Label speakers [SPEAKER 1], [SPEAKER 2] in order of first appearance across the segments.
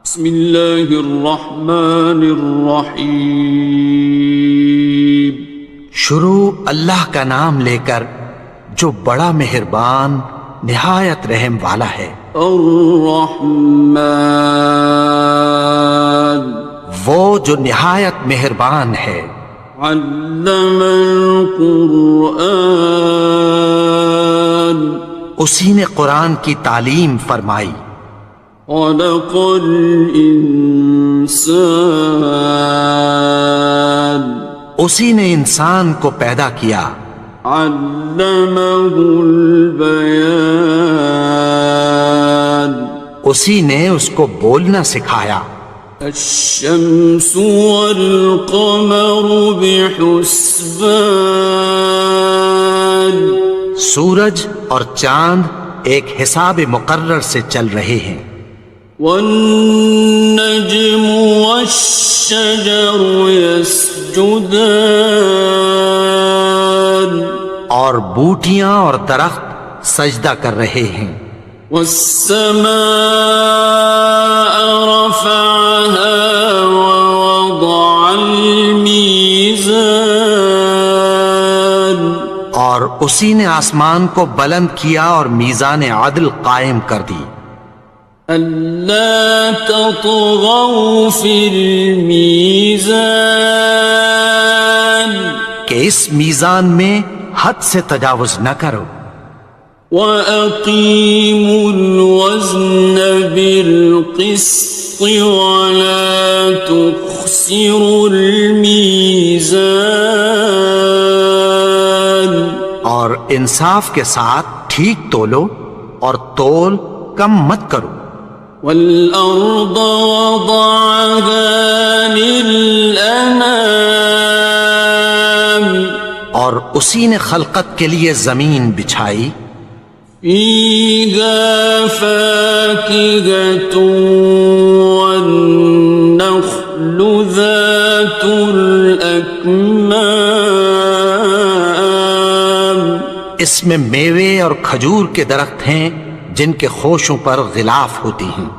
[SPEAKER 1] بسم اللہ الرحمن الرحیم۔
[SPEAKER 2] شروع اللہ کا نام لے کر جو بڑا مہربان نہایت رحم والا ہے۔
[SPEAKER 1] الرحمن،
[SPEAKER 2] وہ جو نہایت مہربان ہے۔
[SPEAKER 1] علم القرآن،
[SPEAKER 2] اسی نے قرآن کی تعلیم فرمائی۔
[SPEAKER 1] خلق الانسان،
[SPEAKER 2] اسی نے انسان کو پیدا کیا۔
[SPEAKER 1] علمہ البیان،
[SPEAKER 2] اسی نے اس کو بولنا سکھایا۔
[SPEAKER 1] الشمس والقمر بحسبان،
[SPEAKER 2] سورج اور چاند ایک حساب مقرر سے چل رہے ہیں۔
[SPEAKER 1] والنجم والشجر يسجدان،
[SPEAKER 2] اور بوٹیاں اور درخت سجدہ کر رہے ہیں۔
[SPEAKER 1] والسماء رفعها ووضع الميزان،
[SPEAKER 2] اور اسی نے آسمان کو بلند کیا اور میزان عدل قائم کر دی۔
[SPEAKER 1] ألا تطغوا في الميزان،
[SPEAKER 2] کہ اس میزان میں حد سے تجاوز نہ کرو۔
[SPEAKER 1] وَأَقِيمُوا الْوَزْنَ بِالْقِسْطِ وَلَا تُخْسِرُوا الْمِيزَانَ،
[SPEAKER 2] اور انصاف کے ساتھ ٹھیک تولو اور تول کم مت کرو۔
[SPEAKER 1] وَالْأَرْضَ وَضَعَهَا لِلْأَنَامِ،
[SPEAKER 2] اور اسی نے خلقت کے لیے زمین بچھائی۔
[SPEAKER 1] فِيهَا فَاكِهَةٌ وَالنَّخْلُ ذَاتُ الْأَكْمَامِ،
[SPEAKER 2] اس میں میوے اور کھجور کے درخت ہیں جن کے خوشوں پر غلاف ہوتی ہیں۔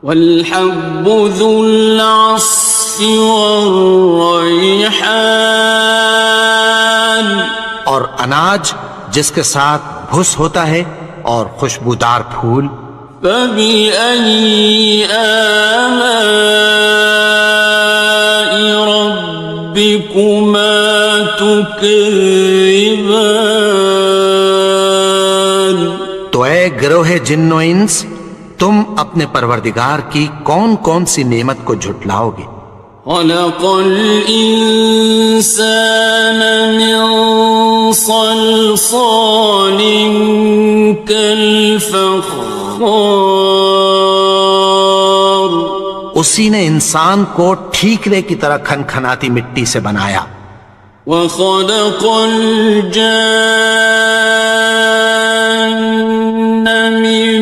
[SPEAKER 1] وَالْحَبُّ ذُو الْعَصْفِ وَالرَّيْحَانِ،
[SPEAKER 2] اور اناج جس کے ساتھ بھس ہوتا ہے اور خوشبودار پھول۔
[SPEAKER 1] فَبِأَيِّ آلَاءِ رَبِّكُمَا تُكَذِّبَانِ،
[SPEAKER 2] تو اے گروہ جن و انس، تم اپنے پروردگار کی کون کون سی نعمت کو جھٹلاؤ گے؟
[SPEAKER 1] خَلَقَ الْإِنسَانَ مِنْ صَلْصَالٍ كَالْفَخَّارِ،
[SPEAKER 2] اسی نے انسان کو ٹھیکرے کی طرح کھنکھناتی مٹی سے بنایا۔
[SPEAKER 1] وَخَلَقَ الْجَانَّ مِن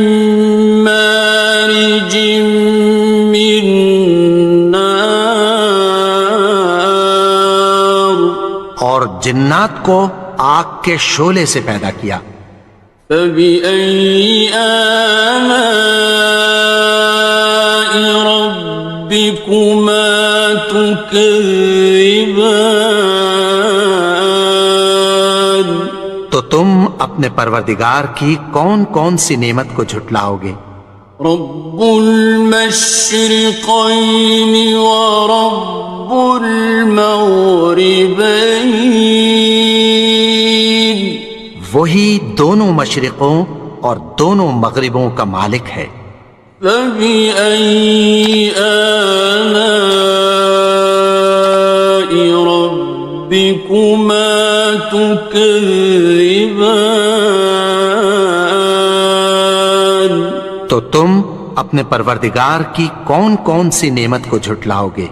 [SPEAKER 1] مَّارِجٍ مِّن نَّارٍ،
[SPEAKER 2] اور جنات کو آگ کے شعلے سے پیدا کیا۔
[SPEAKER 1] فَبِأَيِّ آلَاءِ رَبِّكُمَا تُكَذِّبَانِ،
[SPEAKER 2] تو تم اپنے پروردگار کی کون کون سی نعمت کو جھٹلاؤ گے؟
[SPEAKER 1] رب المشرقین ورب المغربین،
[SPEAKER 2] وہی دونوں مشرقوں اور دونوں مغربوں کا مالک ہے۔
[SPEAKER 1] فَبِأَيِّ آلَاءِ رَبِّكُمَا تُكَذِّبَانِ،
[SPEAKER 2] تو تم اپنے پروردگار کی کون کون سی نعمت کو جھٹلاؤ گے؟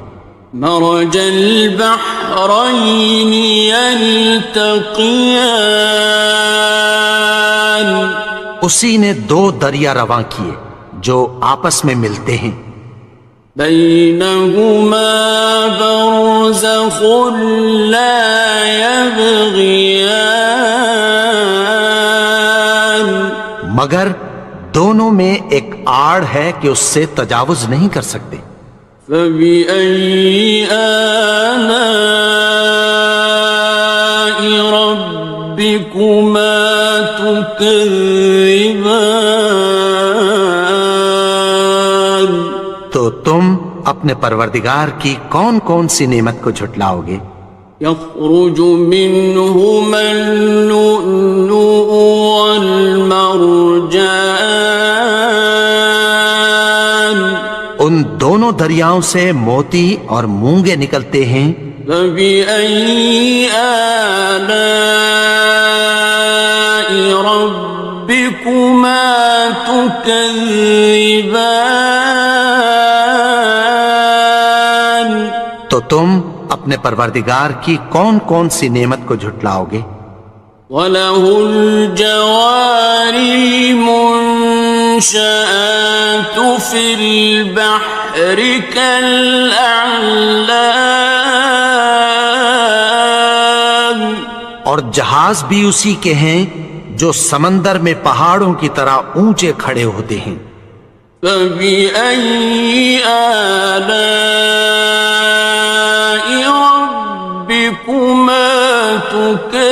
[SPEAKER 1] مرج البحرین یلتقیان،
[SPEAKER 2] اسی نے دو دریا رواں کیے جو آپس میں ملتے ہیں۔
[SPEAKER 1] بینہما برزخ لا یبغیان،
[SPEAKER 2] مگر دونوں میں ایک آڑ ہے کہ اس سے تجاوز نہیں کر سکتے۔
[SPEAKER 1] فبأي آلاء ربكما تكذبان؟
[SPEAKER 2] تو تم اپنے پروردگار کی کون کون سی نعمت کو جھٹلاؤ گے؟
[SPEAKER 1] يخرج منهما اللؤلؤ والمرجان
[SPEAKER 2] ان دونوں دریاؤں سے موتی اور مونگے نکلتے ہیں۔
[SPEAKER 1] فبأي آلاء ربكما تكذبان؟
[SPEAKER 2] تو تم اپنے پروردگار کی کون کون سی نعمت کو جھٹلاؤ گے؟
[SPEAKER 1] وَلَهُ الْجَوَارِ الْمُنشَآتُ فِي الْبَحْرِ كَالْأَعْلَامِ،
[SPEAKER 2] اور جہاز بھی اسی کے ہیں جو سمندر میں پہاڑوں کی طرح اونچے کھڑے ہوتے ہیں۔
[SPEAKER 1] فَبِأَيِّ آلَاءِ رَبِّكُمَا تُكَذِّبَانِ؟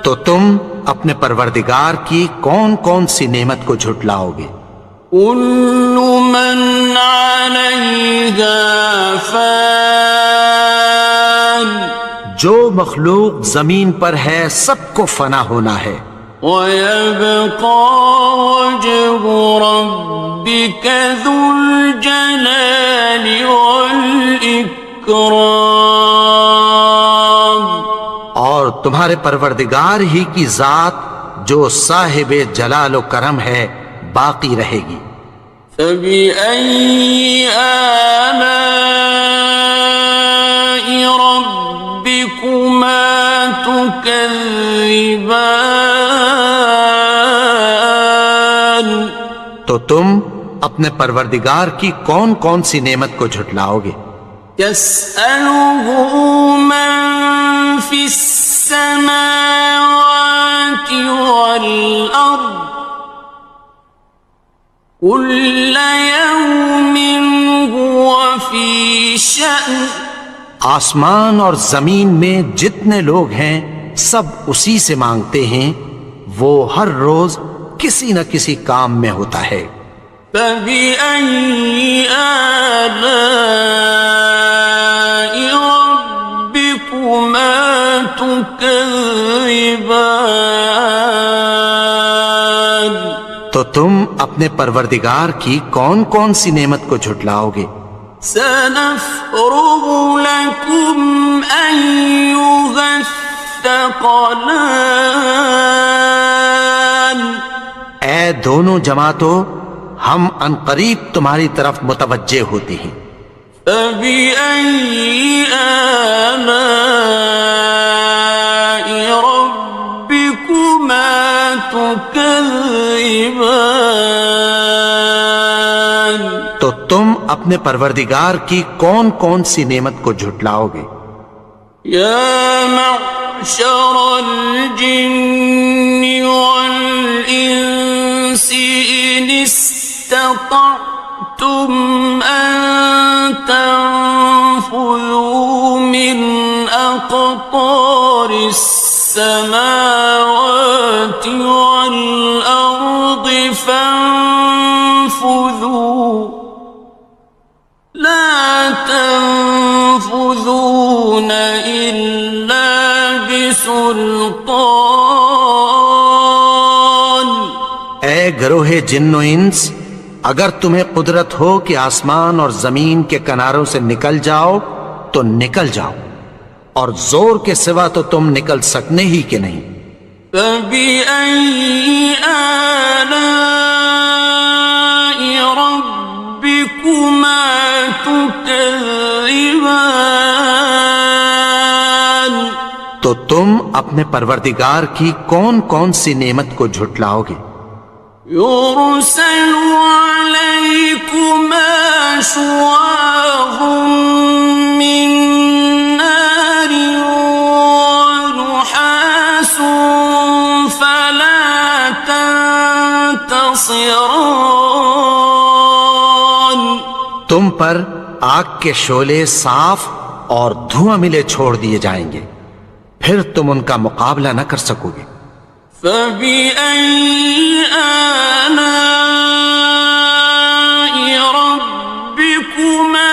[SPEAKER 2] تو تم اپنے پروردگار کی کون کون سی نعمت کو جھٹلاؤ گے؟
[SPEAKER 1] كُلُّ مَنْ عَلَيْهَا فَانٍ،
[SPEAKER 2] جو مخلوق زمین پر ہے سب کو فنا ہونا ہے۔
[SPEAKER 1] وَيَبْقَى وَجْهُ رَبِّكَ ذُو الْجَلَالِ وَالْإِكْرَامِ،
[SPEAKER 2] اور تمہارے پروردگار ہی کی ذات جو صاحب جلال و کرم ہے باقی رہے گی۔
[SPEAKER 1] فَبِأَيِّ آلَاءِ رَبِّكُمَا تُكَذِّبَانِ؟
[SPEAKER 2] تو تم اپنے پروردگار کی کون کون سی نعمت کو جھٹلاؤ گے؟
[SPEAKER 1] يَسْأَلُهُ مَن فِي السَّمَاوَاتِ وَالْأَرْضِ كُلَّ يَوْمٍ هُوَ فِي شَأْنٍ،
[SPEAKER 2] آسمان اور زمین میں جتنے لوگ ہیں سب اسی سے مانگتے ہیں، وہ ہر روز کسی نہ کسی کام میں ہوتا ہے۔
[SPEAKER 1] فَبِأَيِّ آلَاءِ رَبِّكُمَا تُكَذِّبَانِ؟
[SPEAKER 2] تو تم اپنے پروردگار کی کون کون سی نعمت کو جھٹلاؤ گے؟
[SPEAKER 1] سَنَفْرُغُ لَكُمْ أَيُّهَ الثَّقَلَانِ،
[SPEAKER 2] اے دونوں جماعتوں، ہم عنقریب تمہاری طرف متوجہ ہوتے ہیں۔
[SPEAKER 1] فَبِأَيِّ آلَاءِ رَبِّكُمَا تُكَذِّبَانِ؟
[SPEAKER 2] تو تم اپنے پروردگار کی کون کون سی نعمت کو جھٹلاؤ گے؟
[SPEAKER 1] يَا مَعْشَرَ الْجِنِّ وَالْإِنسِ إِنِ اسْتَطَعْتُمْ أَن تَنفُذُوا مِنْ أَقْطَارِ السَّمَاوَاتِ وَالْأَرْضِ فَانفُذُوا لَا تَنفُذُونَ إِلَّا بِسُلْطَانٍ۔
[SPEAKER 2] اے گروہ جن و انس، اگر تمہیں قدرت ہو کہ آسمان اور زمین کے کناروں سے نکل جاؤ تو نکل جاؤ، اور زور کے سوا تو تم نکل سکنے ہی کہ نہیں۔
[SPEAKER 1] فَبِأَيِّ آلَاءِ رَبِّكُمَا تُكَذِّبَانِ؟
[SPEAKER 2] تو تم اپنے پروردگار کی کون کون سی نعمت کو جھٹلاؤ گے؟
[SPEAKER 1] يُرْسَلُ عَلَيْكُمَا شُوَاظٌ مِّن نَّارٍ وَنُحَاسٌ ينتصران
[SPEAKER 2] تم پر آگ کے شعلے صاف اور دھواں ملے چھوڑ دیے جائیں گے، پھر تم ان کا مقابلہ نہ کر سکو گے۔
[SPEAKER 1] فبأي آلاء ربكما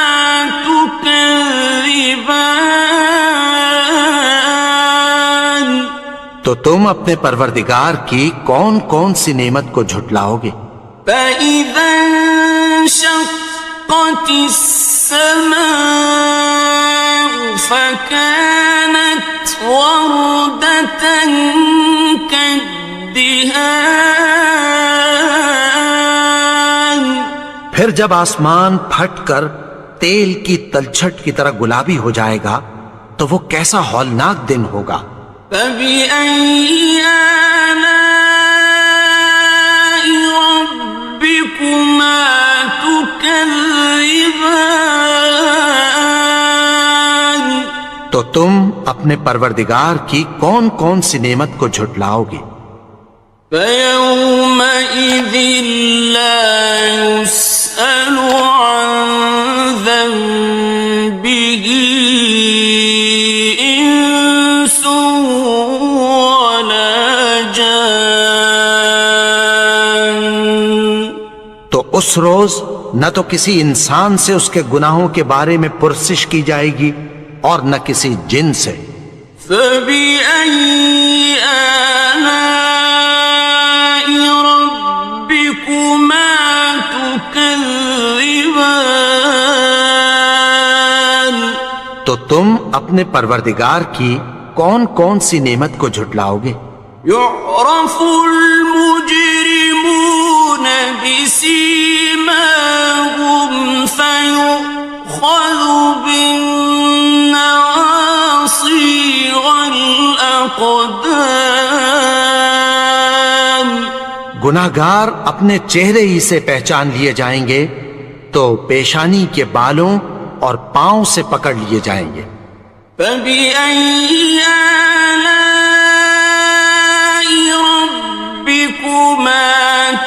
[SPEAKER 1] تكذبان
[SPEAKER 2] تو تم اپنے پروردگار کی کون کون سی نعمت کو جھٹلاؤ گے؟
[SPEAKER 1] فإذا انشقت السماء فكانت وردة كالدهان
[SPEAKER 2] پھر جب آسمان پھٹ کر تیل کی تلچھٹ کی طرح گلابی ہو جائے گا تو وہ کیسا ہولناک دن ہوگا۔
[SPEAKER 1] فبأي آلاء ربكما تكذبان
[SPEAKER 2] تو تم اپنے پروردگار کی کون کون سی نعمت کو جھٹلاؤ گے؟
[SPEAKER 1] فيومئذ لا يسأل عن ذنبه إنس ولا جان
[SPEAKER 2] تو اس روز نہ تو کسی انسان سے اس کے گناہوں کے بارے میں پرسش کی جائے گی اور نہ کسی جن سے۔
[SPEAKER 1] فبأي آلاء ربكما تكذبان
[SPEAKER 2] تو تم اپنے پروردگار کی کون کون سی نعمت کو جھٹلاؤ گے؟
[SPEAKER 1] يعرف المجرمون بسيماهم فيؤخذ بالنواصي والأقدام
[SPEAKER 2] گناہگار اپنے چہرے ہی سے پہچان لیے جائیں گے تو پیشانی کے بالوں اور پاؤں سے پکڑ لیے جائیں گے۔
[SPEAKER 1] فبأي آلاء ربكما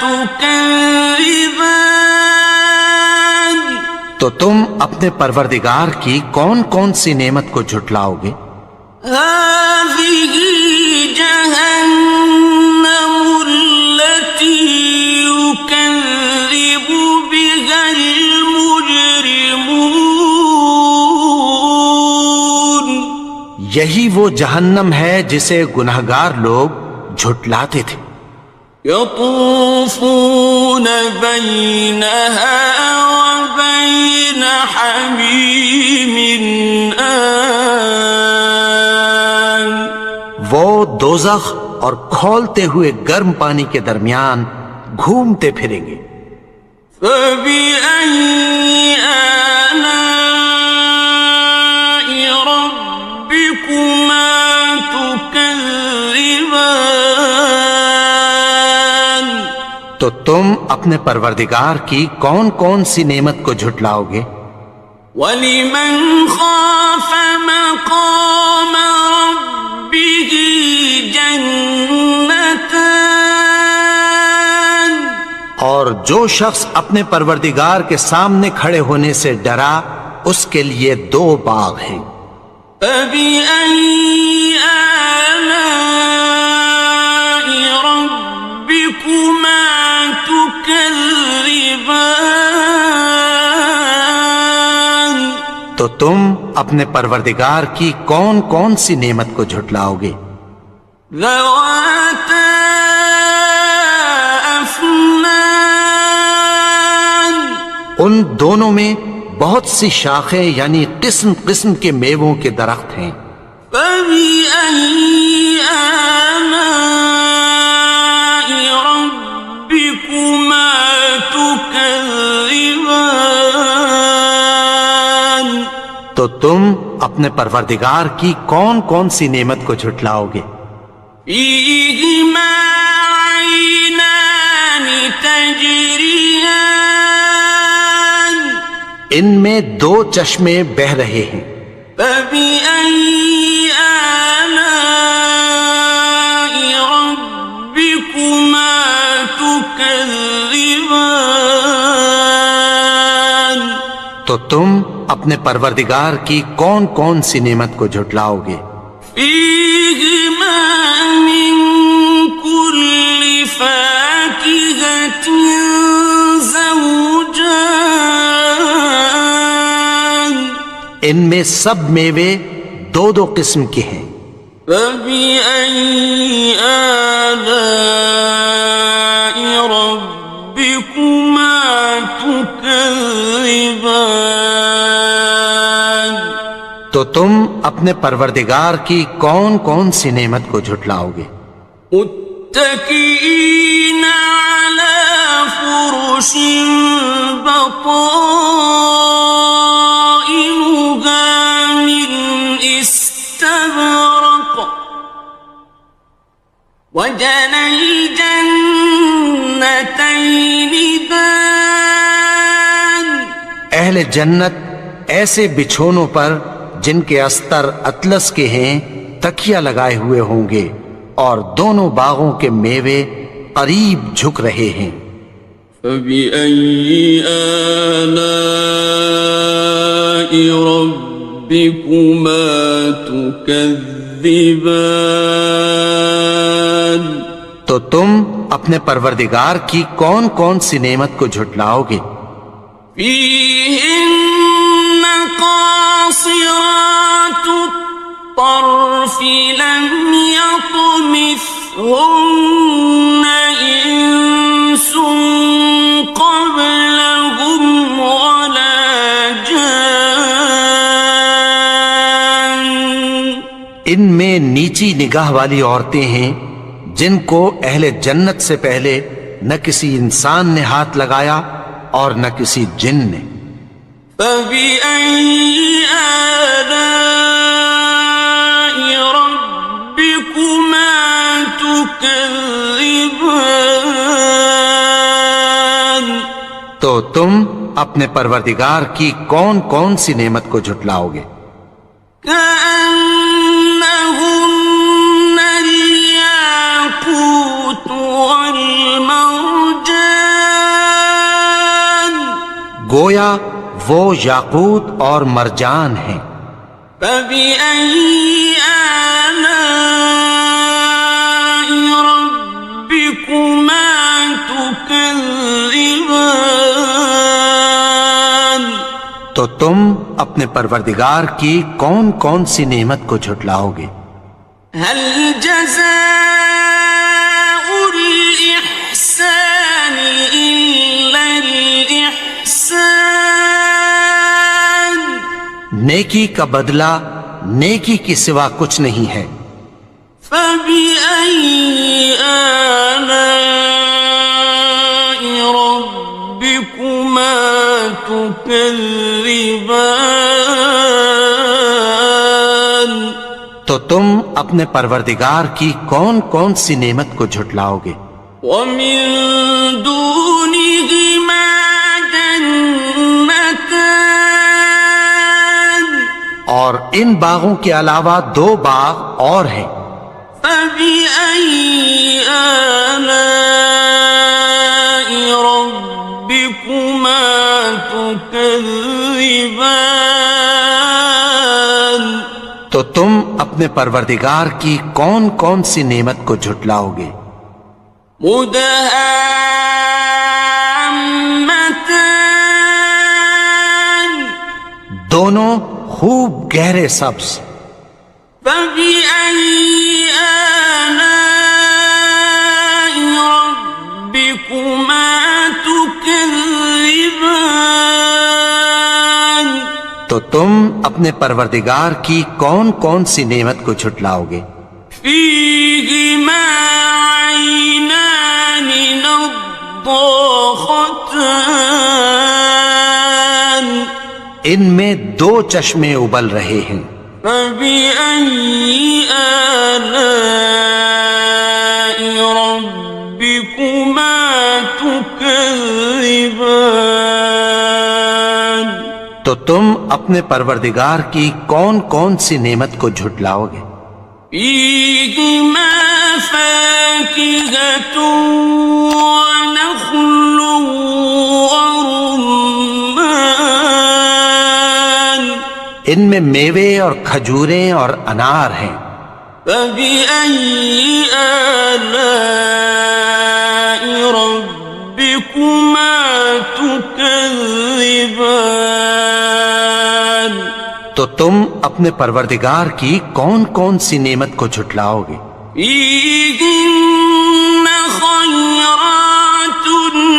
[SPEAKER 1] تكذبان
[SPEAKER 2] تو تم اپنے پروردگار کی کون کون سی نعمت کو جھٹلاؤ گے؟
[SPEAKER 1] هذه جهنم التي يكذب بها المجرمون
[SPEAKER 2] یہی وہ جہنم ہے جسے گناہگار لوگ جھٹلاتے تھے۔
[SPEAKER 1] يطوفون بينها وبين حميم آن
[SPEAKER 2] وہ دوزخ اور کھولتے ہوئے گرم پانی کے درمیان گھومتے پھریں گے۔
[SPEAKER 1] فبأي آلاء ربكما تكذبان
[SPEAKER 2] تو تم اپنے پروردگار کی کون کون سی نعمت کو جھٹلاؤ گے؟
[SPEAKER 1] وَلِمَنْ خَافَ مَقَامَ رَبِّهِ جَنَّتَانِ
[SPEAKER 2] اور جو شخص اپنے پروردگار کے سامنے کھڑے ہونے سے ڈرا اس کے لیے دو باغ ہیں۔
[SPEAKER 1] فَبِأَيِّ آلَاءِ رَبِّكُمَا تُكَذِّبَانِ
[SPEAKER 2] تو تم اپنے پروردگار کی کون کون سی نعمت کو جھٹلاؤ گے؟
[SPEAKER 1] ذَوَاتَا أَفْنَانٍ
[SPEAKER 2] ان دونوں میں بہت سی شاخیں یعنی قسم قسم کے میووں کے درخت ہیں۔
[SPEAKER 1] فَبِأَيِّ آلَاءِ رَبِّكُمَا تُكَذِّبَانِ
[SPEAKER 2] تو تم اپنے پروردگار کی کون کون سی نعمت کو جھٹلاؤ گے؟
[SPEAKER 1] فِيهِمَا عَيْنَانِ تَجْرِيَانِ
[SPEAKER 2] ان میں دو چشمے بہ رہے ہیں۔
[SPEAKER 1] فَبِأَيِّ آلَاءِ رَبِّكُمَا تُكَذِّبَانِ
[SPEAKER 2] تو تم اپنے پروردگار کی کون کون سی نعمت کو جھٹلاؤ گے؟
[SPEAKER 1] فیہما من کل فاکہۃ زوجان،
[SPEAKER 2] ان میں سب میوے دو دو قسم کے ہیں۔
[SPEAKER 1] فبأي آلاء ربكما تكذبان،
[SPEAKER 2] تو تم اپنے پروردگار کی کون کون سی نعمت کو جھٹلاؤ گے؟
[SPEAKER 1] متكئين على فرش بطائنها من استبرق، وجنى الجنتين دان،
[SPEAKER 2] اہل جنت ایسے بچھونوں پر جن کے استر اطلس کے ہیں تکیہ لگائے ہوئے ہوں گے، اور دونوں باغوں کے میوے قریب جھک رہے ہیں۔
[SPEAKER 1] فبأي آلاء ربكما تكذبان،
[SPEAKER 2] تو تم اپنے پروردگار کی کون کون سی نعمت کو جھٹلاؤ گے؟
[SPEAKER 1] فيهن قاصرات الطرف لم يطمثهن إنس قبلهم ولا جان،
[SPEAKER 2] ان میں نیچی نگاہ والی عورتیں ہیں جن کو اہل جنت سے پہلے نہ کسی انسان نے ہاتھ لگایا اور نہ کسی جن نے۔
[SPEAKER 1] فبأي آلاء ربكما تكذبان،
[SPEAKER 2] تو تم اپنے پروردگار کی کون کون سی نعمت کو جھٹلاؤ گے؟
[SPEAKER 1] كأنهن الياقوت والمرجان،
[SPEAKER 2] گویا وہ یاقوت اور مرجان ہیں۔
[SPEAKER 1] فبأي آلاء ربكما تكذبان،
[SPEAKER 2] تو تم اپنے پروردگار کی کون کون سی نعمت کو جھٹلاؤ گے؟
[SPEAKER 1] هل جزاء الإحسان إلا الإحسان،
[SPEAKER 2] نیکی کا بدلہ نیکی کی سوا کچھ نہیں ہے۔
[SPEAKER 1] فبأي آلاء ربكما تكذبان،
[SPEAKER 2] تو تم اپنے پروردگار کی کون کون سی نعمت کو جھٹلاؤ گے؟
[SPEAKER 1] ومن دونهما جنتان،
[SPEAKER 2] اور ان باغوں کے علاوہ دو باغ اور ہیں۔
[SPEAKER 1] فبأي آلاء ربكما تكذبان،
[SPEAKER 2] تو تم اپنے پروردگار کی کون کون سی نعمت کو جھٹلاؤ گے؟
[SPEAKER 1] مدهامتان،
[SPEAKER 2] دونوں خوب گہرے سبز۔
[SPEAKER 1] فبأي آلاء ربكما تكذبان،
[SPEAKER 2] تو تم اپنے پروردگار کی کون کون سی نعمت کو جھٹلاؤ گے؟
[SPEAKER 1] فيهما عينان نضاختان،
[SPEAKER 2] ان میں دو چشمے ابل رہے ہیں۔
[SPEAKER 1] فبأي آلاء ربكما تكذبان،
[SPEAKER 2] تو تم اپنے پروردگار کی کون کون سی نعمت کو جھٹلاؤ گے؟
[SPEAKER 1] فيهما فاكهة ونخل ورمان،
[SPEAKER 2] ان میں میوے اور کھجوریں اور انار ہیں۔
[SPEAKER 1] فبأي آلاء ربكما تكذبان؟
[SPEAKER 2] تو تم اپنے پروردگار کی کون کون سی نعمت کو جھٹلاؤ گے؟
[SPEAKER 1] فيهن خيرات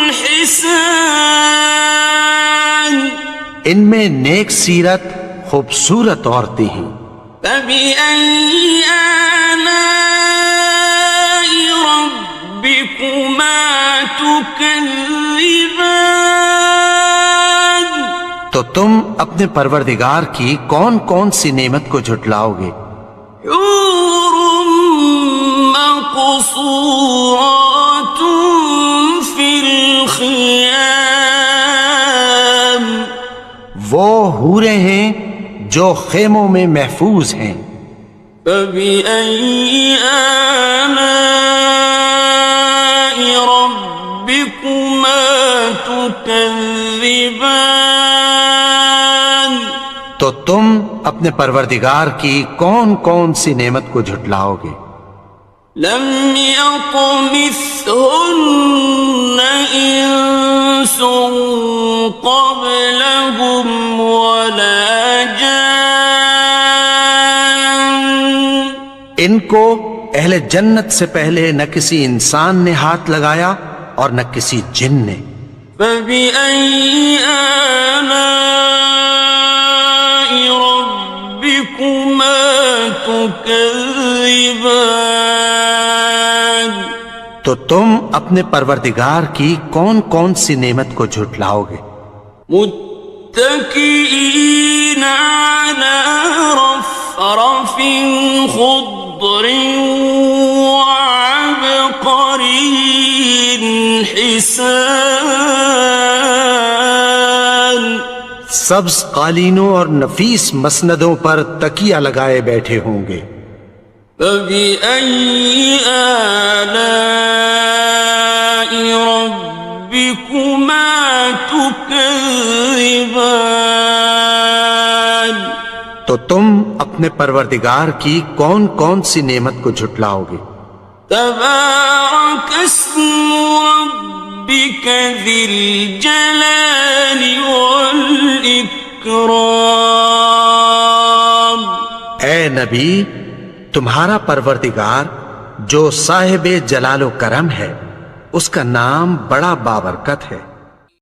[SPEAKER 1] حسان،
[SPEAKER 2] ان میں نیک سیرت خوبصورت عورتیں ہیں۔
[SPEAKER 1] فبأي آلاء ربكما تكذبان؟
[SPEAKER 2] تو تم اپنے پروردگار کی کون کون سی نعمت کو جھٹلاؤ گے؟
[SPEAKER 1] حور مقصورات في الخيام،
[SPEAKER 2] وہ حوریں ہیں جو خیموں میں محفوظ ہیں۔
[SPEAKER 1] فبأي آلاء ربكما تكذبان؟
[SPEAKER 2] تو تم اپنے پروردگار کی کون کون سی نعمت کو جھٹلاؤ گے؟
[SPEAKER 1] لم يطمثهن إنس قبلهم ولا جان،
[SPEAKER 2] ان کو اہل جنت سے پہلے نہ کسی انسان نے ہاتھ لگایا اور نہ کسی جن نے۔
[SPEAKER 1] فبأي آلاء ربكما تكذبان؟
[SPEAKER 2] تو تم اپنے پروردگار کی کون کون سی نعمت کو جھٹلاؤ گے؟
[SPEAKER 1] متكئين على رفرف خضر وعبقري حسان،
[SPEAKER 2] سبز قالینوں اور نفیس مسندوں پر تکیہ لگائے بیٹھے ہوں گے۔
[SPEAKER 1] فبأي آلاء ربكما تكذبان؟
[SPEAKER 2] تو تم اپنے پروردگار کی کون کون سی نعمت کو جھٹلاؤ گے؟
[SPEAKER 1] تبارك اسم ربك ذي الجلال والإكرام۔
[SPEAKER 2] اے نبی، تمہارا پروردگار جو صاحب جلال و کرم ہے، اس کا نام بڑا بابرکت ہے۔